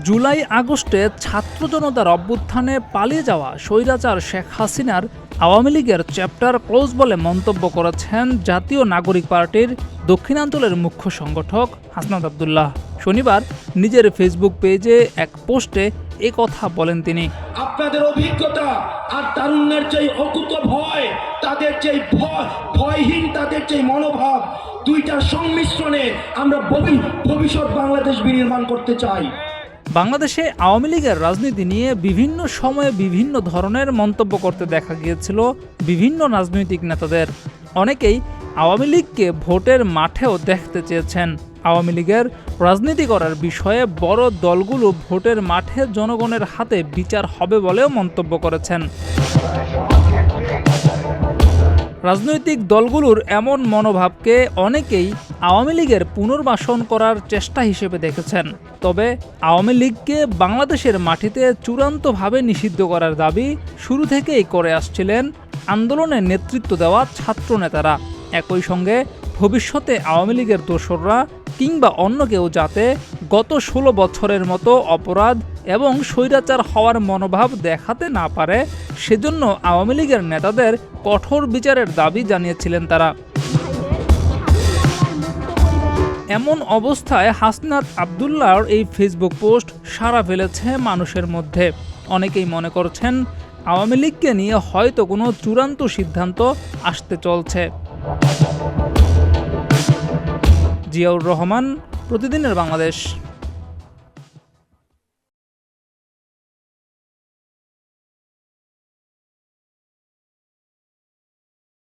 জুলাই আগস্টে ছাত্র জনতার অভ্যুত্থানে পালিয়ে যাওয়া স্বৈরাচার শেখ হাসিনার আওয়ামী লীগের চ্যাপ্টার ক্লোজ বলে মন্তব্য করেছেন জাতীয় নাগরিক পার্টির দক্ষিণাঞ্চলের মুখ্য সংগঠক হাসনাত আব্দুল্লাহ। শনিবার নিজের ফেসবুক পেজে এক পোস্টে এ কথা বলেন তিনি। আপনাদের অভিজ্ঞতা আর তারুণ্যের যে অকুত ভয়, তাদের যে ভয়হীন তাদের যে মনোভাব, দুইটার সংমিশ্রণে আমরা ভবিষ্যৎ বাংলাদেশ বিনির্মাণ করতে চাই। বাংলাদেশে আওয়ামী লীগের রাজনীতি নিয়ে বিভিন্ন সময়ে বিভিন্ন ধরনের মন্তব্য করতে দেখা গিয়েছিল বিভিন্ন রাজনৈতিক নেতাদের। অনেকেই আওয়ামী লীগকে ভোটের মাঠেও দেখতে চেয়েছেন। আওয়ামী লীগের রাজনীতি করার বিষয়ে বড় দলগুলো ভোটের মাঠে জনগণের হাতে বিচার হবে বলেও মন্তব্য করেছেন। রাজনৈতিক দলগুলোর এমন মনোভাবকে অনেকেই আওয়ামী লীগের পুনর্বাসন করার চেষ্টা হিসেবে দেখেছেন। তবে আওয়ামী লীগকে বাংলাদেশের মাটিতে চূড়ান্তভাবে নিষিদ্ধ করার দাবি শুরু থেকেই করে আসছিলেন আন্দোলনে নেতৃত্ব দেওয়া ছাত্র নেতারা। একই সঙ্গে ভবিষ্যতে আওয়ামী লীগের দোসররা কিংবা অন্য কেউ যাতে গত 16 বছরের মতো অপরাধ এবং স্বৈরাচার হওয়ার মনোভাব দেখাতে না পারে, সেজন্য আওয়ামী লীগের নেতাদের কঠোর বিচারের দাবি জানিয়েছিলেন তারা। এমন অবস্থায় হাসনাত আব্দুল্লাহর এই ফেসবুক পোস্ট সাড়া ফেলেছে মানুষের মধ্যে। অনেকেই মনে করছেন আওয়ামী লীগকে নিয়ে হয়তো কোনো চূড়ান্ত সিদ্ধান্ত আসতে চলছে। জিয়াউর রহমান, প্রতিদিনের বাংলাদেশ।